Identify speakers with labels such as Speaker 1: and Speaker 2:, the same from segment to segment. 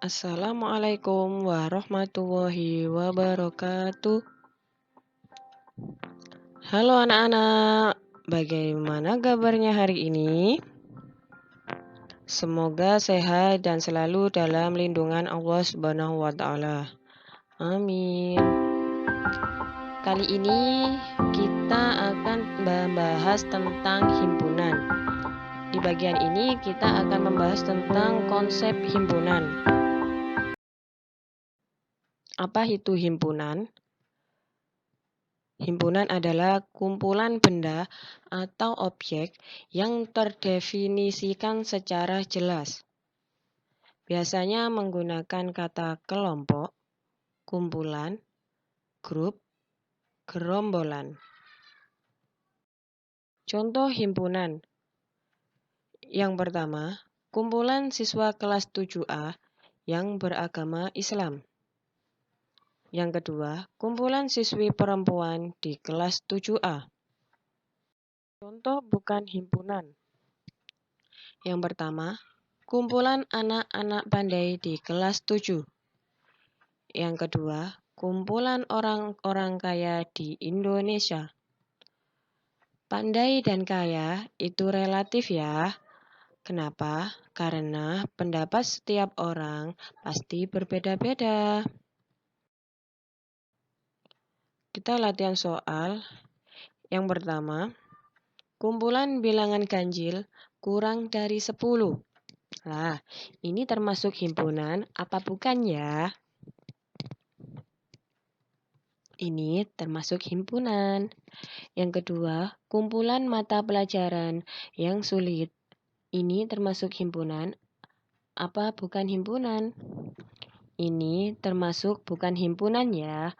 Speaker 1: Assalamualaikum warahmatullahi wabarakatuh. Halo anak-anak, bagaimana kabarnya hari ini? Semoga sehat dan selalu dalam lindungan Allah Subhanahu wa Ta'ala. Amin. Kali ini kita akan membahas tentang himpunan. Di bagian ini kita akan membahas tentang konsep himpunan. Apa itu himpunan? Himpunan adalah kumpulan benda atau objek yang terdefinisikan secara jelas. Biasanya menggunakan kata kelompok, kumpulan, grup, gerombolan. Contoh himpunan. Yang pertama, kumpulan siswa kelas 7A yang beragama Islam. Yang kedua, kumpulan siswi perempuan di kelas 7A. Contoh bukan himpunan. Yang pertama, kumpulan anak-anak pandai di kelas 7. Yang kedua, kumpulan orang-orang kaya di Indonesia. Pandai dan kaya itu relatif ya. Kenapa? Karena pendapat setiap orang pasti berbeda-beda. Kita latihan soal. Yang pertama, kumpulan bilangan ganjil kurang dari 10. Nah, ini termasuk himpunan apa bukan ya? Ini termasuk himpunan. Yang kedua, kumpulan mata pelajaran yang sulit. Ini termasuk himpunan apa bukan himpunan? Ini termasuk bukan himpunan ya.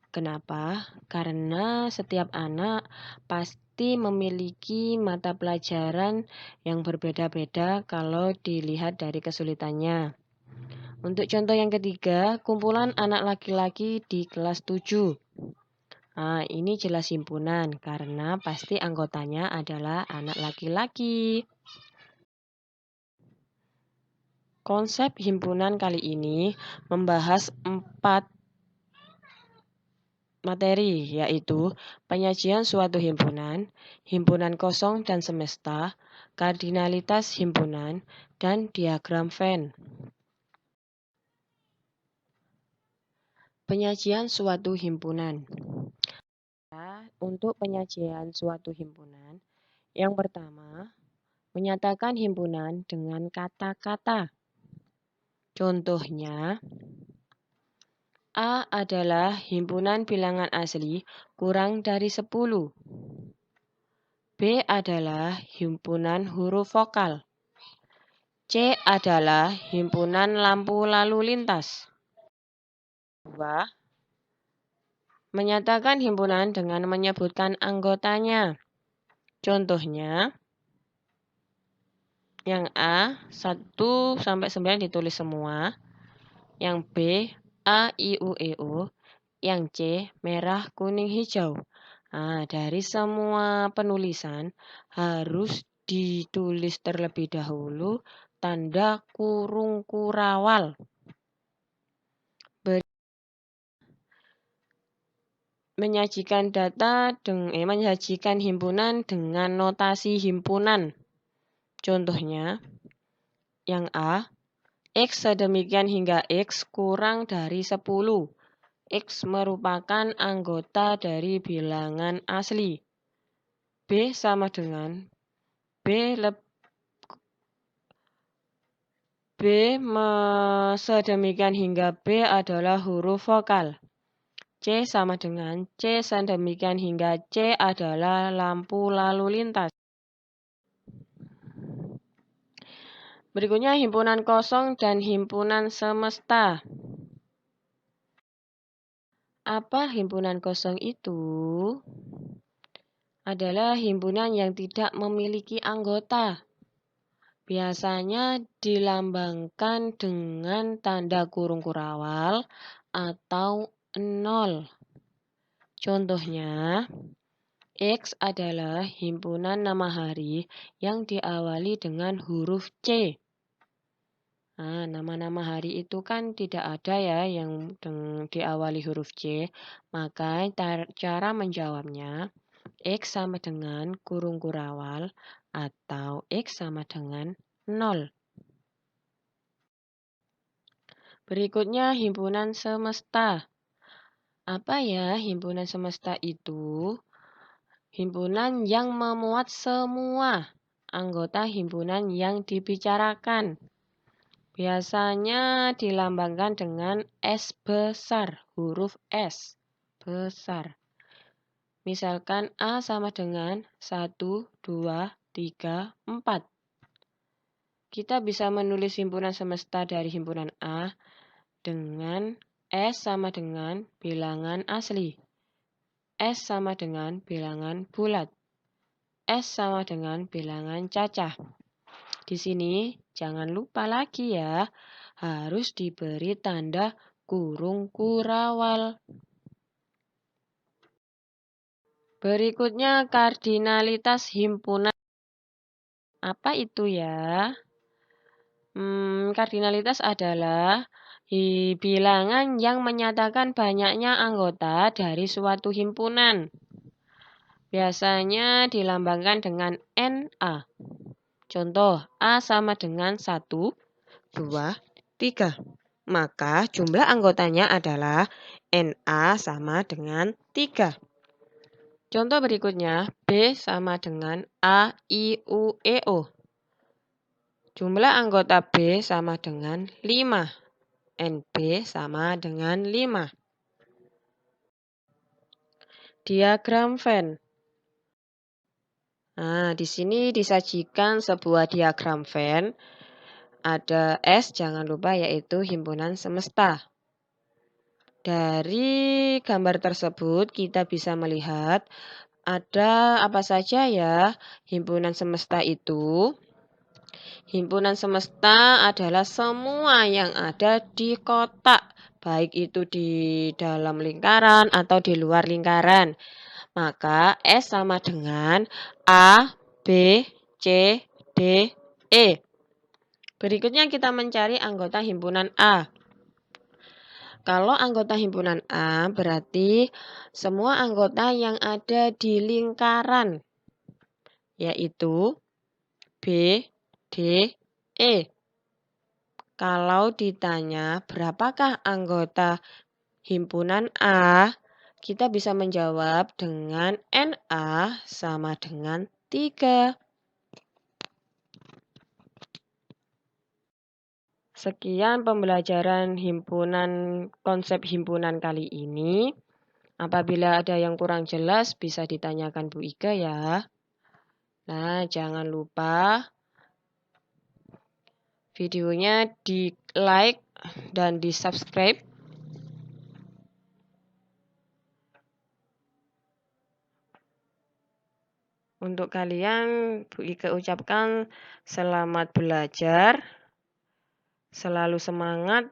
Speaker 1: Kenapa? Karena setiap anak pasti memiliki mata pelajaran yang berbeda-beda kalau dilihat dari kesulitannya. Untuk contoh yang ketiga, kumpulan anak laki-laki di kelas 7. Nah, ini jelas himpunan karena pasti anggotanya adalah anak laki-laki. Konsep himpunan kali ini membahas 4 materi, yaitu penyajian suatu himpunan, himpunan kosong dan semesta, kardinalitas himpunan, dan diagram Venn. Penyajian suatu himpunan. Untuk penyajian suatu himpunan, yang pertama, menyatakan himpunan dengan kata-kata. Contohnya, A adalah himpunan bilangan asli kurang dari 10. B adalah himpunan huruf vokal. C adalah himpunan lampu lalu lintas. 2. Menyatakan himpunan dengan menyebutkan anggotanya. Contohnya, yang A 1-9 ditulis semua. Yang B A, I, U, E, O. Yang C, merah, kuning, hijau. Nah, dari semua penulisan harus ditulis terlebih dahulu tanda kurung kurawal. Menyajikan himpunan dengan notasi himpunan. Contohnya, yang A, X sedemikian hingga X kurang dari 10. X merupakan anggota dari bilangan asli. B sama dengan sedemikian hingga B adalah huruf vokal. C sama dengan C sedemikian hingga C adalah lampu lalu lintas. Berikutnya himpunan kosong dan himpunan semesta. Apa himpunan kosong itu? Adalah himpunan yang tidak memiliki anggota. Biasanya dilambangkan dengan tanda kurung kurawal atau 0. Contohnya, X adalah himpunan nama hari yang diawali dengan huruf C. Nah, nama-nama hari itu kan tidak ada ya yang diawali huruf C. Maka cara menjawabnya X sama dengan kurung kurawal atau X sama dengan 0. Berikutnya himpunan semesta. Apa ya himpunan semesta itu? Himpunan yang memuat semua anggota himpunan yang dibicarakan. Biasanya dilambangkan dengan S besar, huruf S besar. Misalkan A sama dengan 1, 2, 3, 4. Kita bisa menulis himpunan semesta dari himpunan A dengan S sama dengan bilangan asli. S sama dengan bilangan bulat. S sama dengan bilangan cacah. Di sini jangan lupa lagi ya, harus diberi tanda kurung kurawal. Berikutnya kardinalitas himpunan. Apa itu ya? Kardinalitas adalah bilangan yang menyatakan banyaknya anggota dari suatu himpunan. Biasanya dilambangkan dengan NA. Contoh, A sama dengan 1, 2, 3. Maka jumlah anggotanya adalah NA sama dengan 3. Contoh berikutnya, B sama dengan A, I, U, E, O. Jumlah anggota B sama dengan 5. NB sama dengan 5. Diagram Venn. Nah, di sini disajikan sebuah diagram Venn. Ada S, jangan lupa, yaitu himpunan semesta. Dari gambar tersebut kita bisa melihat ada apa saja ya himpunan semesta itu. Himpunan semesta adalah semua yang ada di kotak, baik itu di dalam lingkaran atau di luar lingkaran. Maka S sama dengan A, B, C, D, E. Berikutnya kita mencari anggota himpunan A. Kalau anggota himpunan A berarti semua anggota yang ada di lingkaran, yaitu B, D, E. Kalau ditanya berapakah anggota himpunan A, kita bisa menjawab dengan NA sama dengan 3. Sekian pembelajaran konsep himpunan kali ini. Apabila ada yang kurang jelas bisa ditanyakan Bu Ika ya. Nah, jangan lupa videonya di-like dan di-subscribe. Untuk kalian, Bu Ika ucapkan selamat belajar. Selalu semangat,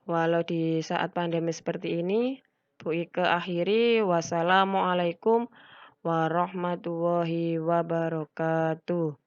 Speaker 1: walau di saat pandemi seperti ini. Bu Ika akhiri, wassalamualaikum warahmatullahi wabarakatuh.